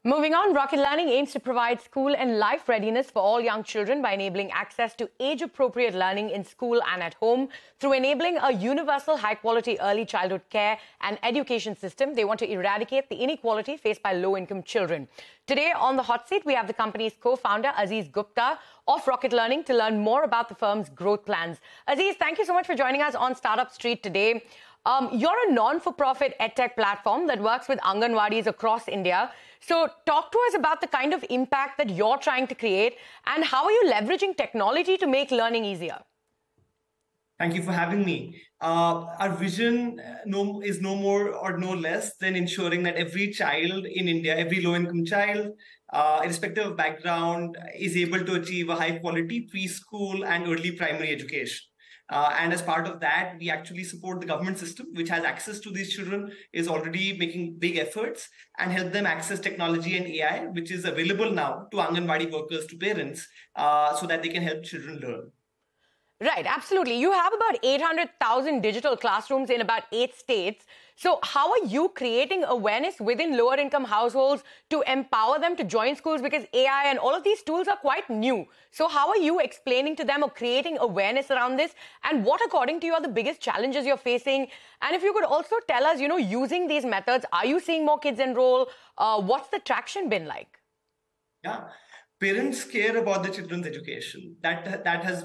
Moving on, Rocket Learning aims to provide school and life readiness for all young children by enabling access to age-appropriate learning in school and at home. Through enabling a universal, high-quality early childhood care and education system, they want to eradicate the inequality faced by low-income children. Today on the hot seat, we have the company's co-founder, Aziz Gupta of Rocket Learning, to learn more about the firm's growth plans. Aziz, thank you so much for joining us on Startup Street today. You're a non-for-profit edtech platform that works with Anganwadis across India. So talk to us about the kind of impact that you're trying to create and how are you leveraging technology to make learning easier? Thank you for having me. Our vision is no more or no less than ensuring that every child in India, every low-income child, irrespective of background, is able to achieve a high-quality preschool and early primary education. And as part of that, we actually support the government system, which has access to these children, is already making big efforts and help them access technology and AI, which is available now to Anganwadi workers, to parents, so that they can help children learn. Right, absolutely. You have about 800,000 digital classrooms in about 8 states. So how are you creating awareness within lower income households to empower them to join schools? Because AI and all of these tools are quite new. So how are you explaining to them or creating awareness around this? And what, according to you, are the biggest challenges you're facing? And if you could also tell us, using these methods, are you seeing more kids enroll? What's the traction been like? Yeah. Parents care about the children's education. That has,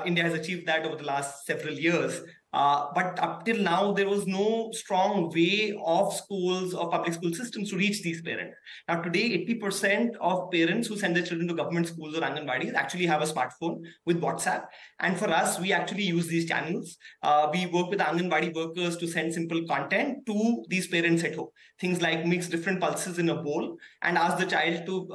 India has achieved that over the last several years. But up till now, there was no strong way of schools or public school systems to reach these parents. Now, today, 80% of parents who send their children to government schools or Anganwadis actually have a smartphone with WhatsApp. And for us, we actually use these channels. We work with Anganwadi workers to send simple content to these parents at home. Things like mix different pulses in a bowl and ask the child to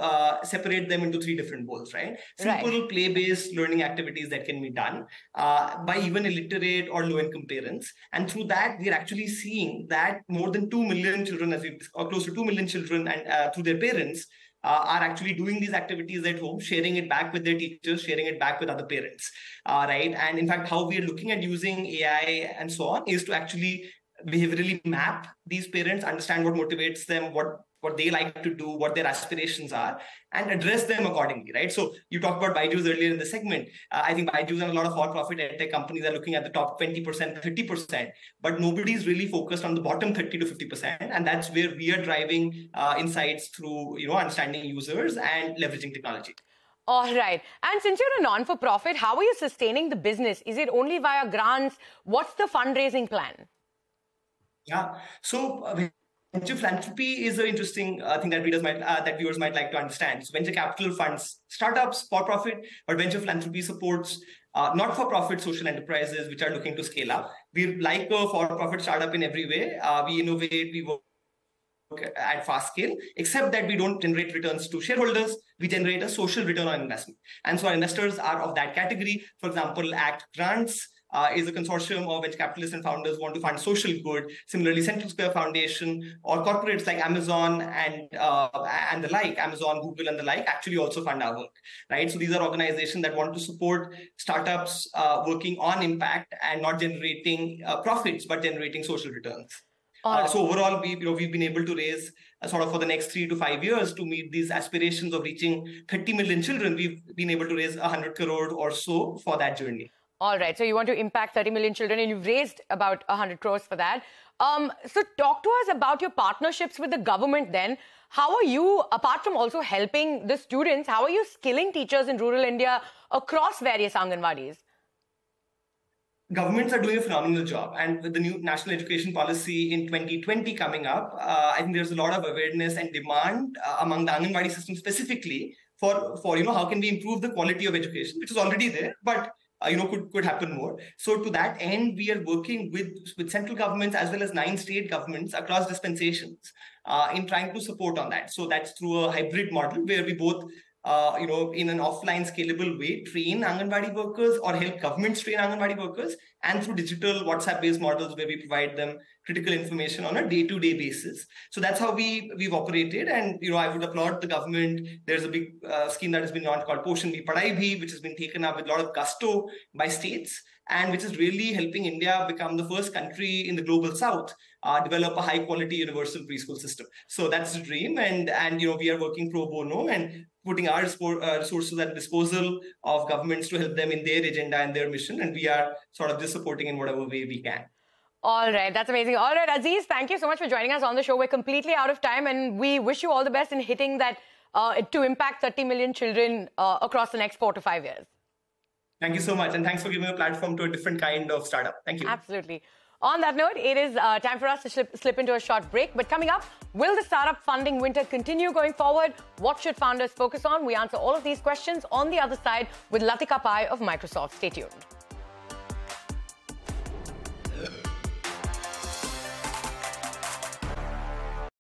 separate them into 3 different bowls, right? Simple play-based learning activities that can be done by even illiterate or low-income parents. And through that, we're actually seeing that more than 2 million children, or close to 2 million children, and through their parents, are actually doing these activities at home, sharing it back with their teachers, sharing it back with other parents, right? And in fact, how we are looking at using AI and so on is to actually behaviorally map these parents, understand what motivates them, what they like to do, what their aspirations are, and address them accordingly, right? So you talked about Byju's earlier in the segment. I think Byju's and a lot of for-profit edtech companies are looking at the top 20%, 30%, but nobody's really focused on the bottom 30 to 50%. And that's where we are driving insights through, understanding users and leveraging technology. All right. And since you're a non-for-profit, how are you sustaining the business? Is it only via grants? What's the fundraising plan? Yeah. So venture philanthropy is an interesting thing that viewers might like to understand. So venture capital funds startups for profit, but venture philanthropy supports not-for-profit social enterprises which are looking to scale up. We're like a for-profit startup in every way. We innovate, we work at fast scale, except that we don't generate returns to shareholders. We generate a social return on investment. And so our investors are of that category. For example, ACT Grants is a consortium of venture capitalists and founders who want to fund social good. Similarly, Central Square Foundation or corporates like Amazon and the like, Amazon, Google and the like, actually also fund our work, right? So these are organizations that want to support startups working on impact and not generating profits, but generating social returns. So overall, we've been able to raise sort of for the next 3 to 5 years to meet these aspirations of reaching 30 million children. We've been able to raise 100 crore or so for that journey. All right. So you want to impact 30 million children and you've raised about 100 crores for that. So talk to us about your partnerships with the government then. How are you, apart from also helping the students, how are you skilling teachers in rural India across various Anganwadis? Governments are doing a phenomenal job. And with the new national education policy in 2020 coming up, I think there's a lot of awareness and demand among the Anganwadi system specifically for how can we improve the quality of education, which is already there, but could happen more. So to that end, we are working with central governments as well as 9 state governments across dispensations in trying to support on that. So that's through a hybrid model where we both in an offline scalable way, train Anganwadi workers or help governments train Anganwadi workers, and through digital WhatsApp-based models where we provide them critical information on a day-to-day basis. So that's how we've operated. And, I would applaud the government. There's a big scheme that has been launched called Poshan Bhi Padhai Bhi, which has been taken up with a lot of gusto by states, and which is really helping India become the first country in the global south develop a high-quality universal preschool system. So that's the dream, and we are working pro bono and putting our resources at disposal of governments to help them in their agenda and their mission, and we are sort of just supporting in whatever way we can. All right, that's amazing. All right, Aziz, thank you so much for joining us on the show. We're completely out of time, and we wish you all the best in hitting that to impact 30 million children across the next 4 to 5 years. Thank you so much, and thanks for giving a platform to a different kind of startup. Thank you. Absolutely. On that note, it is time for us to slip into a short break. But coming up, will the startup funding winter continue going forward? What should founders focus on? We answer all of these questions on the other side with Latika Pai of Microsoft. Stay tuned.